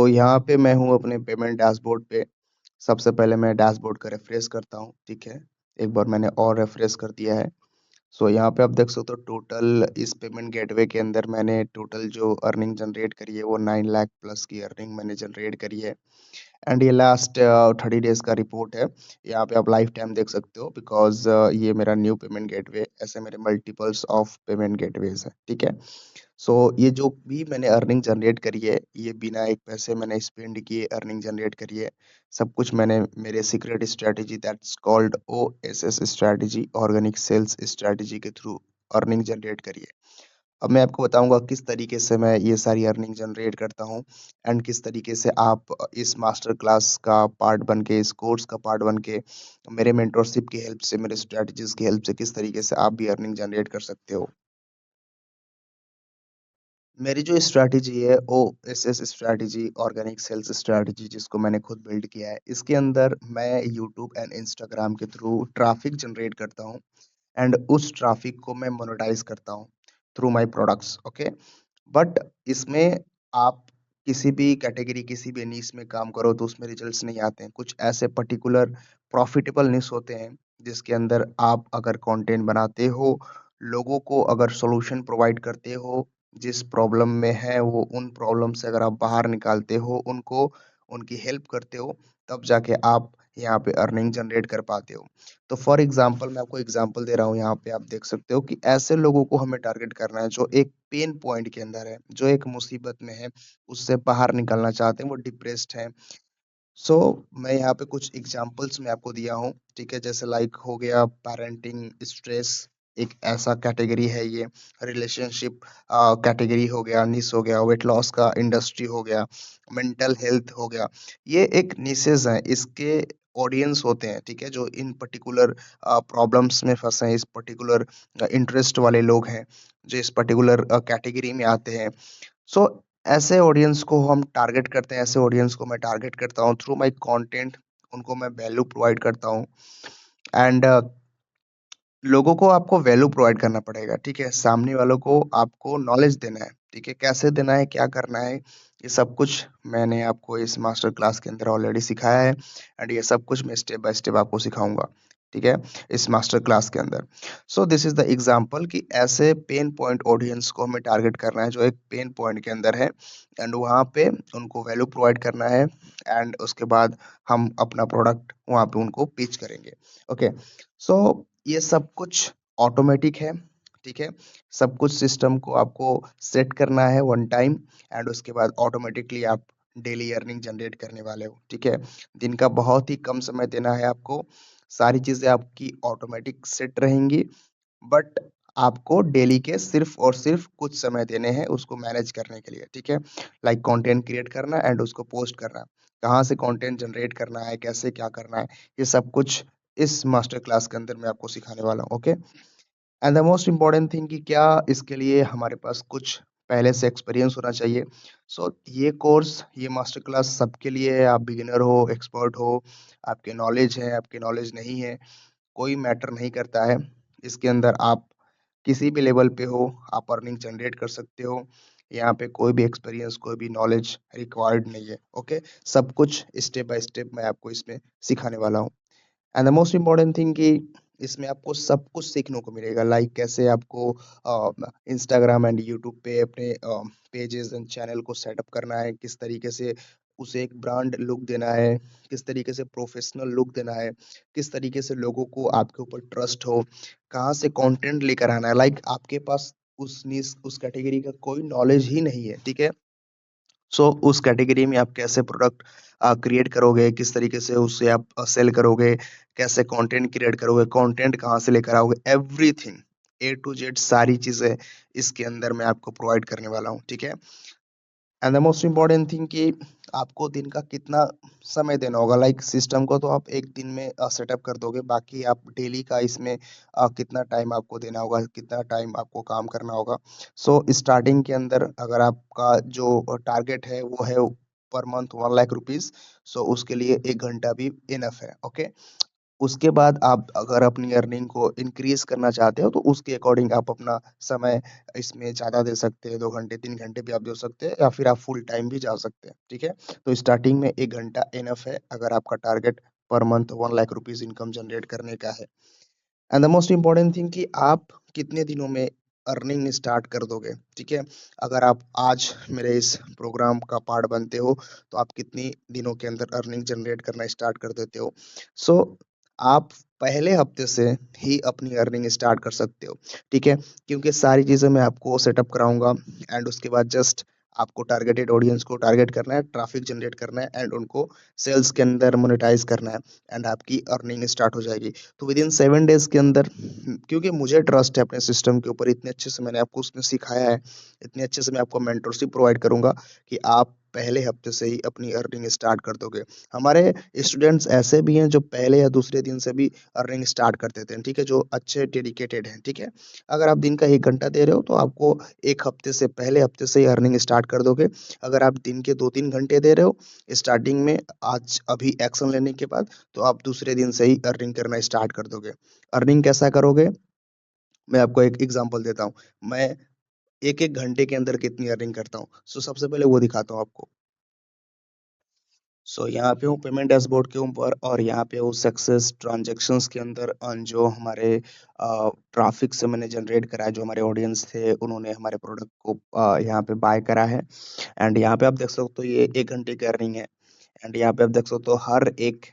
यहाँ पे मैं हूँ अपने पेमेंट डैशबोर्ड पे। सबसे पहले मैं डैशबोर्ड का रिफ्रेश करता हूँ, ठीक है? एक बार मैंने और रिफ्रेश कर दिया है। यहाँ पे आप देख सकते हो टोटल इस पेमेंट गेटवे के अंदर मैंने टोटल जो अर्निंग जनरेट करी है वो 9 लाख प्लस की अर्निंग मैंने जनरेट करी है। एंड ये लास्ट 30 डेज़ का रिपोर्ट है। यहाँ पे आप लाइफ टाइम देख सकते हो बिकॉज़ ये मेरा न्यू पेमेंट गेटवे ऐसे मेरे मल्टीपल्स ऑफ पेमेंट गेटवेज़ हैं, ठीक है? ये जो भी मैंने अर्निंग जनरेट करी है, ये बिना एक पैसे मैंने स्पेंड किए अर्निंग जनरेट करी है। सब कुछ मैंने मेरे secret strategy that's called OSS strategy, organic sales strategy के थ्रू अर्निंग जनरेट करी है। अब मैं आपको बताऊँगा किस तरीके से मैं ये सारी अर्निंग जनरेट करता हूँ एंड किस तरीके से आप इस मास्टर क्लास का पार्ट बन के, इस कोर्स का पार्ट बन के, मेरे मेंटरशिप की हेल्प से, मेरे स्ट्रैटेजीज़ की हेल्प से किस तरीके से आप भी अर्निंग जनरेट कर सकते हो। मेरी जो स्ट्रैटेजी है OSS strategy, organic sales strategy जिसको मैंने खुद बिल्ड किया है, इसके अंदर मैं यूट्यूब एंड इंस्टाग्राम के थ्रू ट्रैफिक जनरेट करता हूँ एंड उस ट्रैफिक को मैं मोनेटाइज़ करता हूँ through my products, okay? But इसमें आप किसी भी कैटेगरी, किसी भी नीश में काम करो तो उसमें रिजल्ट्स नहीं आते हैं। कुछ ऐसे पर्टिकुलर प्रॉफिटेबल निश होते हैं, जिसके अंदर आप अगर कंटेंट बनाते हो, लोगों को अगर सॉल्यूशन प्रोवाइड करते हो, जिस प्रॉब्लम में है वो उन प्रॉब्लम से अगर आप बाहर निकालते हो, उनको उनकी हेल्प करते हो, तब जाके आप यहाँ पे अर्निंग जनरेट कर पाते हो। तो फॉर एग्ज़ाम्पल मैं आपको एग्ज़ाम्पल दे रहा हूँ यहाँ पे आप देख सकते हो कि ऐसे लोगों को हमें टारगेट करना है जो एक पेन पॉइंट के अंदर है, जो एक मुसीबत में है, उससे बाहर निकलना चाहते हैं, वो डिप्रेस्ड हैं। मैं यहाँ पे कुछ एग्ज़ाम्पल्स मैं आपको दिया हूँ, ठीक है? जैसे लाइक हो गया पैरेंटिंग स्ट्रेस एक ऐसा कैटेगरी है ये, रिलेशनशिप कैटेगरी हो गया, निश हो गया, वेट लॉस का इंडस्ट्री हो गया, मेंटल हेल्थ हो गया। ये एक निशेज़ हैं, इसके ऑडियंस होते हैं, ठीक है? जो इन पर्टिकुलर प्रॉब्लम्स में फँसे हैं, इस पर्टिकुलर इंटरेस्ट वाले लोग हैं, जो इस पर्टिकुलर कैटेगरी में आते हैं। सो ऐसे ऑडियंस को हम टारगेट करते हैं, ऐसे ऑडियंस को मैं टारगेट करता हूँ थ्रू माय कंटेंट, उनको मैं वैल्यू प्रोवाइड करता हूँ एंड लोगों को आपको वैल्यू प्रोवाइड करना पड़ेगा, ठीक है? सामने वालों को आपको नॉलेज देना है, ठीक है? कैसे देना है, क्या करना है, ये सब कुछ मैंने आपको इस मास्टर क्लास के अंदर ऑलरेडी सिखाया है एंड ये सब कुछ मैं स्टेप बाय स्टेप आपको सिखाऊँगा, ठीक है? इस मास्टर क्लास के अंदर। दिस इज़ द एग्ज़ाम्पल कि ऐसे पेन पॉइंट ऑडियंस को हमें टारगेट करना है जो एक पेन पॉइंट के अंदर है एंड वहाँ पे उनको वैल्यू प्रोवाइड करना है एंड उसके बाद हम अपना प्रोडक्ट वहाँ पे उनको पिच करेंगे, ओके? ये सब कुछ ऑटोमेटिक है, ठीक है? सब कुछ सिस्टम को आपको सेट करना है वन टाइम एंड उसके बाद ऑटोमेटिकली आप डेली अर्निंग जनरेट करने वाले हो, ठीक है? दिन का बहुत ही कम समय देना है आपको, सारी चीज़ें आपकी ऑटोमेटिक सेट रहेंगी बट आपको डेली के सिर्फ़ और सिर्फ़ कुछ समय देने हैं उसको मैनेज करने के लिए, ठीक है? लाइक कंटेंट क्रिएट करना एंड उसको पोस्ट करना। कहाँ से कंटेंट जनरेट करना है, कैसे क्या करना है, ये सब कुछ इस मास्टर क्लास के अंदर मैं आपको सिखाने वाला हूँ, okay? And the most important thing कि क्या इसके लिए हमारे पास कुछ पहले से एक्सपीरियंस होना चाहिए। ये कोर्स, ये मास्टर क्लास सबके लिए है, आप बिगिनर हो, एक्सपर्ट हो, आपके नॉलेज है, आपकी नॉलेज नहीं है, कोई मैटर नहीं करता है। इसके अंदर आप किसी भी लेवल पे हो, आप अर्निंग जनरेट कर सकते हो। यहाँ पे कोई भी एक्सपीरियंस, कोई भी नॉलेज रिक्वायर्ड नहीं है, ओके? सब कुछ स्टेप बाय स्टेप मैं आपको इसमें सिखाने वाला हूँ। And the most important thing कि इसमें आपको सब कुछ सीखने को मिलेगा लाइक कैसे आपको इंस्टाग्राम एंड यूट्यूब पे अपने पेजेस एंड चैनल को सेटअप करना है, किस तरीके से उसे एक ब्रांड लुक देना है, किस तरीके से प्रोफेशनल लुक देना है, किस तरीके से लोगों को आपके ऊपर ट्रस्ट हो, कहाँ से कंटेंट लेकर आना है, लाइक आपके पास उस निश उस कैटेगरी का कोई नॉलेज ही नहीं है, ठीक है? उस कैटेगरी में आप कैसे प्रोडक्ट क्रिएट करोगे, किस तरीके से उसे आप सेल करोगे, कैसे कंटेंट क्रिएट करोगे, कंटेंट कहाँ से लेकर आओगे, एवरीथिंग ए टू जेड सारी चीज़ें इसके अंदर मैं आपको प्रोवाइड करने वाला हूँ, ठीक है? And the most important thing कि आपको दिन का कितना समय देना होगा लाइक सिस्टम को तो आप एक दिन में सेटअप कर दोगे, बाकी आप डेली का इसमें कितना टाइम आपको देना होगा, कितना टाइम आपको काम करना होगा। स्टार्टिंग के अंदर अगर आपका जो टारगेट है वो है पर मंथ 1 लाख रुपीज़, उसके लिए 1 घंटा भी इनफ है, ओके? उसके बाद आप अगर अपनी अर्निंग को इंक्रीज़ करना चाहते हो, तो उसके अकॉर्डिंग आप अपना समय इसमें ज़्यादा दे सकते हैं, 2 घंटे, 3 घंटे भी आप दे सकते हैं या फिर आप फुल टाइम भी जा सकते हैं, ठीक है? तो स्टार्टिंग में 1 घंटा इनफ है, अगर आपका target per month 1 lakh rupees income generate करने का है। And the most important thing कि आप कितने दिनों में अर्निंग स्टार्ट कर दोगे, ठीक है? अगर आप आज मेरे इस प्रोग्राम का पार्ट बनते हो, तो आप कितनी दिनों के अंदर अर्निंग जनरेट करना स्टार्ट कर देते हो। सो आप पहले हफ्ते से ही अपनी अर्निंग स्टार्ट कर सकते हो, ठीक है? क्योंकि सारी चीज़ें मैं आपको सेटअप कराऊँगा एंड उसके बाद जस्ट आपको टारगेटेड ऑडियंस को टारगेट करना है, ट्रैफिक जनरेट करना है एंड उनको सेल्स के अंदर मोनेटाइज़ करना है एंड आपकी अर्निंग स्टार्ट हो जाएगी। तो विद इन 7 डेज़ के अंदर क्योंकि मुझे ट्रस्ट है अपने सिस्टम के ऊपर, इतने अच्छे से मैंने आपको उसमें सिखाया है, इतने अच्छे से मैं आपको मेंटरशिप प्रोवाइड करूँगा कि आप पहले हफ्ते से ही अपनी अर्निंग स्टार्ट कर दोगे। हमारे स्टूडेंट्स ऐसे भी हैं जो पहले या दूसरे दिन से भी अर्निंग स्टार्ट कर देते हैं, ठीक है? जो अच्छे डेडिकेटेड हैं, ठीक है? अगर आप दिन का 1 घंटा दे रहे हो, तो आपको 1 हफ्ते से पहले हफ्ते से ही अर्निंग स्टार्ट कर दोगे। अगर आप दिन के 2-3 घंटे दे रहे हो, स्टार्टिंग में आज अभी एक्शन लेने के बाद, तो आप दूसरे दिन से ही अर्निंग करना स्टार्ट कर दोगे। अर्निंग कैसा करोगे? मैं आपको एक एग्ज़ाम्पल देता हूँ। मैं 1-1 घंटे के अंदर कितनी अर्निंग करता हूँ। सो सबसे पहले वो दिखाता हूँ आपको। सो यहाँ पे हूँ पेमेंट डैशबोर्ड के ऊपर और यहाँ पे हूँ सक्सेस ट्रांज़ैक्शंस के अंदर जो हमारे ट्रैफ़िक से मैंने जनरेट करा है, जो हमारे ऑडियंस थे, उन्होंने हमारे प्रोडक्ट को यहाँ पे बाय करा है एंड यहाँ पे आप देख सकते हो ये 1 घंटे की अर्निंग है। एंड यहाँ पे आप देख सकते हो हर एक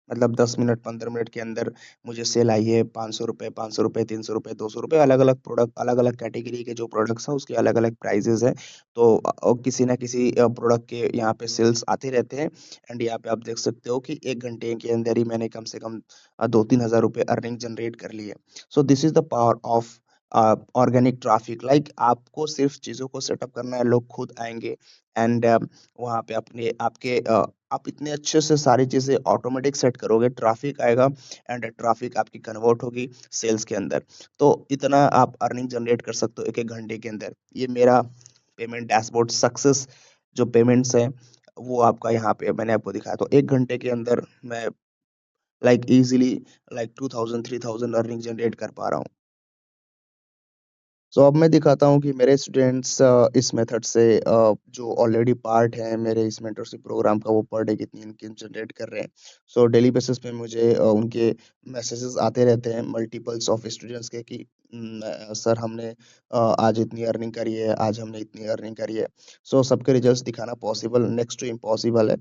मतलब 10 मिनट 15 मिनट के अंदर मुझे सेल आई है ₹500 ₹500 ₹300 ₹200 अलग-अलग प्रोडक्ट अलग-अलग कैटेगरी के जो प्रोडक्ट्स हैं उसके अलग-अलग प्राइसेज़ हैं। तो किसी न किसी प्रोडक्ट के यहाँ पे सेल्स आते रहते हैं एंड यहाँ पे आप देख सकते हो कि 1 घंटे के अंदर ही मैंने कम से कम 2-3 हज़ार रुपए अर्निंग जनरेट कर ली है। So this is the power of organic traffic like आपको सिर्फ चीज़ों को सेटअप करना है, लोग खुद आएँगे एंड वहाँ पे अपने आपके आप इतने अच्छे से सारी चीज़ें ऑटोमेटिक सेट करोगे, ट्रैफ़िक आएगा एंड ट्रैफ़िक आपकी कन्वर्ट होगी सेल्स के अंदर। तो इतना आप अर्निंग जनरेट कर सकते हो 1-1 घंटे के अंदर। ये मेरा पेमेंट डैशबोर्ड सक्सेस जो पेमेंट्स हैं, वो आपका यहाँ पे मैंने आपको दिखाया। तो 1 घंटे के अंदर मैं like easily like 2000 3000 earning generate कर पा रहा हूँ। अब मैं दिखाता हूँ कि मेरे स्टूडेंट्स इस मेथड से जो ऑलरेडी पार्ट है मेरे इस मेंटरशिप प्रोग्राम का वो पर डे कितनी इनकम जनरेट कर रहे हैं। डेली बेसिस पे मुझे उनके मैसेजेस आते रहते हैं मल्टीपल्स ऑफ स्टूडेंट्स के कि सर हमने आज इतनी अर्निंग करी है, आज हमने इतनी अर्निंग करी है। सबके रिजल्ट्स दिखाना पॉसिबल नेक्स्ट टू इम्पॉसिबल है।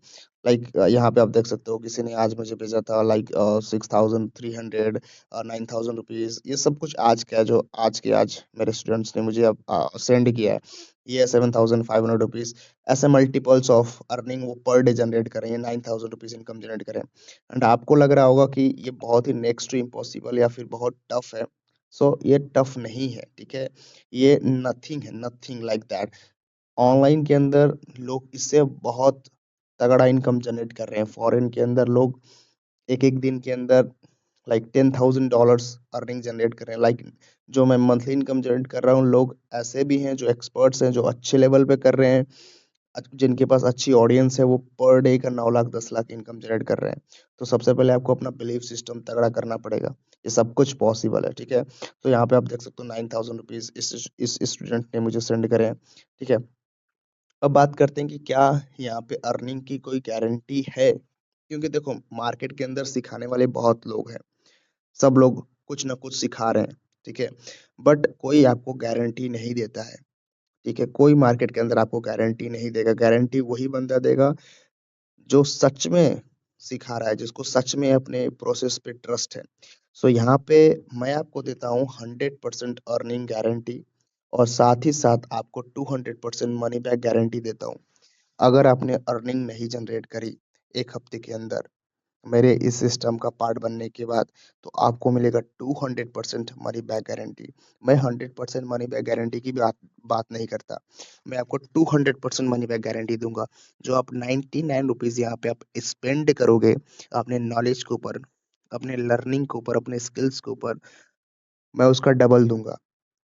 लाइक यहाँ पे आप देख सकते हो किसी ने आज मुझे भेजा था लाइक 6300 ₹9000 ये सब कुछ आज का है जो आज के आज मेरे स्टूडेंट्स ने मुझे अब सेंड किया है। ये ₹7500 ऐसे मल्टीपल्स ऑफ अर्निंग वो पर डे जनरेट कर रहे हैं, ₹9000 इनकम जनरेट कर रहे हैं। एंड आपको लग रहा होगा कि ये बहुत ही नेक्स्ट टू इम्पॉसिबल या फिर बहुत टफ है। ये टफ नहीं है, ठीक है? ये नथिंग है, नथिंग लाइक दैट। ऑनलाइन के अंदर लोग इससे बहुत तगड़ा इनकम जनरेट कर रहे हैं। फॉरेन के अंदर लोग एक-एक दिन के अंदर लाइक $10,000 अर्निंग जनरेट कर रहे हैं। लाइक जो मैं मंथली इनकम जनरेट कर रहा हूँ, लोग ऐसे भी हैं जो एक्सपर्ट्स हैं, जो अच्छे लेवल पे कर रहे हैं। जिनके पास अच्छी ऑडियंस है, वो पर डे का 9 लाख 10 लाख इनकम जनरेट कर रहे हैं। तो सबसे पहले आपको अपना बिलीफ सिस्टम तगड़ा करना पड़ेगा। ये सब कुछ पॉसिबल है, ठीक है? तो यहाँ पे आप देख सकते हो ₹9000 इस स्टूडेंट ने मुझे सेंड करे हैं, ठीक है? अब बात करते हैं कि क्या यहाँ पे अर्निंग की कोई गारंटी है? क्योंकि देखो मार्केट के अंदर सिखाने वाले बहुत लोग हैं। सब लोग कुछ ना कुछ सिखा रहे हैं, ठीक है? बट कोई आपको गारंटी नहीं देता है, ठीक है? कोई मार्केट के अंदर आपको गारंटी नहीं देगा, गारंटी वही बंदा देगा जो सच में सिखा रहा है, जिसको सच में अपने प्रोसेस पे ट्रस्ट है। यहाँ पे मैं आपको देता हूँ 100% अर्निंग गारंटी और साथ ही साथ आपको 200% मनी बैक गारंटी देता हूँ। अगर आपने अर्निंग नहीं जनरेट करी 1 हफ्ते के अंदर मेरे इस सिस्टम का पार्ट बनने के बाद, तो आपको मिलेगा 200% मनी बैक गारंटी। मैं 100% मनी बैक गारंटी की बात बात नहीं करता। मैं आपको 200% मनी बैक गारंटी दूँगा। जो आप ₹99 यहाँ पे आप स्पेंड करोगे अपने नॉलेज के ऊपर, अपने लर्निंग के ऊपर, अपने स्किल्स के ऊपर, मैं उसका डबल दूँगा।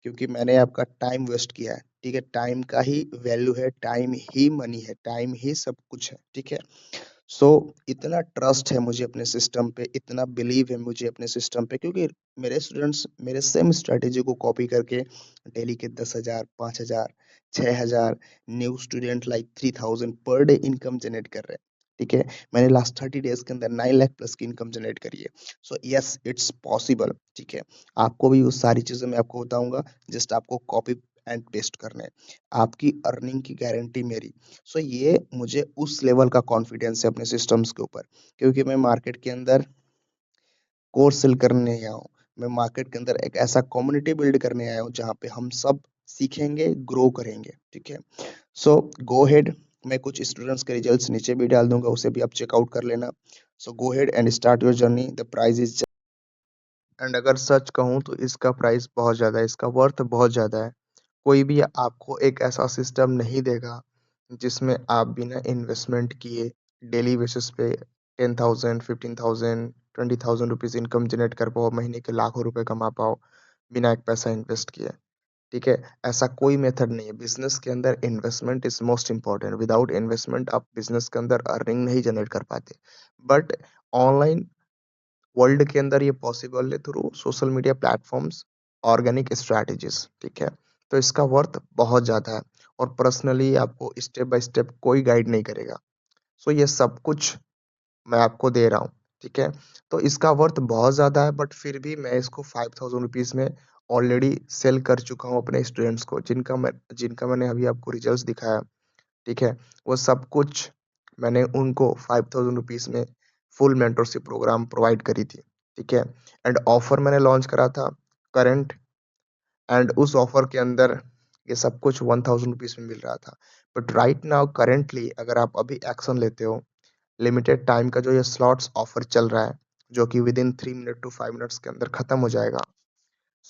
क्योंकि मैंने आपका टाइम वेस्ट किया है, ठीक है? टाइम का ही वैल्यू है, टाइम ही मनी है, टाइम ही सब कुछ है, ठीक है? सो इतना ट्रस्ट है मुझे अपने सिस्टम पे, इतना बिलीव है मुझे अपने सिस्टम पे, क्योंकि मेरे स्टूडेंट्स मेरे सेम स्ट्रैटेजी को कॉपी करके डेली के 10,000, 5,000, 6,000, new student like 3,000 per day income generate कर रहे हैं। ठीक है, मैंने लास्ट 30 डेज के अंदर 9 लाख प्लस की इनकम जनरेट करी है। So yes, it's possible. ठीक है, आपको भी वो सारी चीजें मैं आपको बताऊंगा, जस्ट आपको कॉपी एंड पेस्ट करना है। आपकी अर्निंग की गारंटी मेरी। सो ये मुझे उस लेवल का कॉन्फिडेंस है अपने सिस्टम्स के ऊपर, क्योंकि मैं मार्केट के अंदर कोर्स सेल करने नहीं आया हूँ। मैं मार्केट के अंदर एक ऐसा कम्युनिटी बिल्ड करने आया हूँ जहाँ पे हम सब सीखेंगे, ग्रो करेंगे। ठीक है, सो गो हेड। मैं कुछ स्टूडेंट्स के रिजल्ट्स नीचे भी डाल दूंगा, उसे भी आप चेकआउट कर लेना। So go head and start your journey, the price is. And अगर सच कहूँ तो इसका प्राइस बहुत ज़्यादा है, इसका वर्थ बहुत ज़्यादा है। कोई भी आपको एक ऐसा सिस्टम नहीं देगा जिसमें आप बिना इन्वेस्टमेंट किए डेली बेसिस पे 10,000, 15,000, 20,000 रुपीज़ इनकम जनरेट कर पाओ, महीने के लाखों रुपए कमा पाओ बिना एक पैसा इन्वेस्ट किए। ठीक है, ऐसा कोई मेथड नहीं है। बिजनेस के अंदर investment is most important. Without investment आप बिजनेस के अंदर अर्निंग नहीं जनरेट कर पाते। बट ऑनलाइन वर्ल्ड के अंदर ये पॉसिबल है through social media platforms, organic strategies. ठीक है, तो इसका वर्थ बहुत ज़्यादा है, और पर्सनली आपको स्टेप बाय स्टेप कोई गाइड नहीं करेगा। सो ये सब कुछ मैं आपको दे रहा हूँ। ठीक है, तो इसका वर्थ बहुत ज़्यादा है, बट फिर भी मैं इसको 5,000 रुपीज़ में ऑलरेडी सेल कर चुका हूँ अपने स्टूडेंट्स को, जिनका मैंने अभी आपको रिजल्ट दिखाया। ठीक है, वो सब कुछ मैंने उनको 5,000 रुपीज़ में फुल मेंटरशिप प्रोग्राम प्रोवाइड करी थी। ठीक है, एंड ऑफर मैंने लॉन्च करा था करंट, एंड उस ऑफर के अंदर ये सब कुछ 1,000 रुपीज़ में मिल रहा था। बट राइट नाउ करंटली अगर आप अभी एक्शन लेते हो, लिमिटेड टाइम का जो ये स्लॉट्स ऑफर चल रहा है, जो कि within 3 minute to 5 minutes के अंदर खत्म हो जाएगा।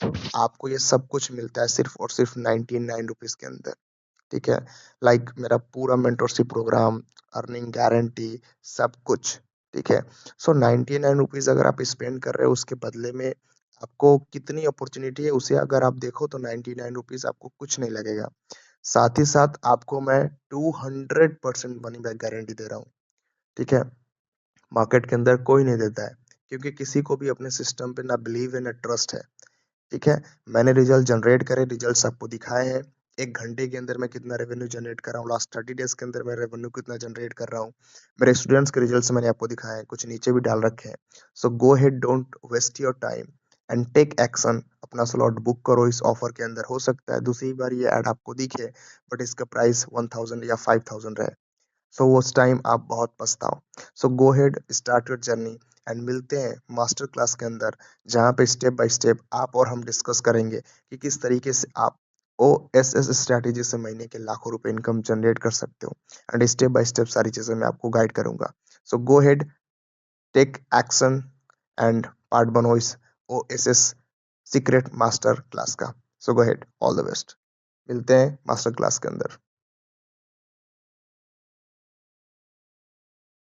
सो आपको ये सब कुछ मिलता है सिर्फ और सिर्फ 99 रुपीज़ के अंदर। ठीक है, लाइक मेरा पूरा मेंटरशिप प्रोग्राम, अर्निंग गारंटी, सब कुछ। ठीक है, सो 99 रुपीज़ अगर आप स्पेंड कर रहे हो, उसके बदले में आपको कितनी अपॉर्चुनिटी है, उसे अगर आप देखो तो 99 रुपीज़ आपको कुछ नहीं लगेगा। साथ ही साथ आपको मैं 200% मनी बैक गारंटी दे रहा हूँ। ठीक है, मार्केट के अंदर कोई नहीं देता है, क्योंकि किसी को भी अपने सिस्टम पे ना बिलीव है ना ट्रस्ट है। ठीक है, मैंने रिजल्ट जनरेट करे, रिजल्ट्स आपको दिखाए हैं। 1 घंटे के अंदर मैं कितना रेवेन्यू जनरेट कर रहा हूँ, लास्ट 30 डेज़ के अंदर मैं रेवेन्यू कितना जनरेट कर रहा हूँ। मेरे स्टूडेंट्स के रिजल्ट्स मैंने आपको दिखाए हैं, कुछ नीचे भी डाल रखे हैं। So go ahead, don't waste your time and take action. अपना स्लॉट बुक करो इस ऑफर के अंदर। हो सकता है दूसरी बार ये ऐड आपको दिखे, बट इसका प्राइस 1,000 या 5,000 रहे। सो उस टाइम आप बहुत पछताओ। So go ahead, start your journey, and मिलते हैं मास्टर क्लास के अंदर, जहाँ पे स्टेप बाय स्टेप आप और हम डिस्कस करेंगे कि किस तरीके से आप ओएसएस स्ट्रैटेजी से महीने के लाखों रुपए इनकम जनरेट कर सकते हो। एंड स्टेप बाय स्टेप सारी चीजें मैं आपको गाइड करूंगा। So go ahead, take action, and part बनो इस ओएसएस सीक्रेट मास्टर क्लास का। So go ahead, all the best. मिलते हैं मास्टर क्लास के अंदर।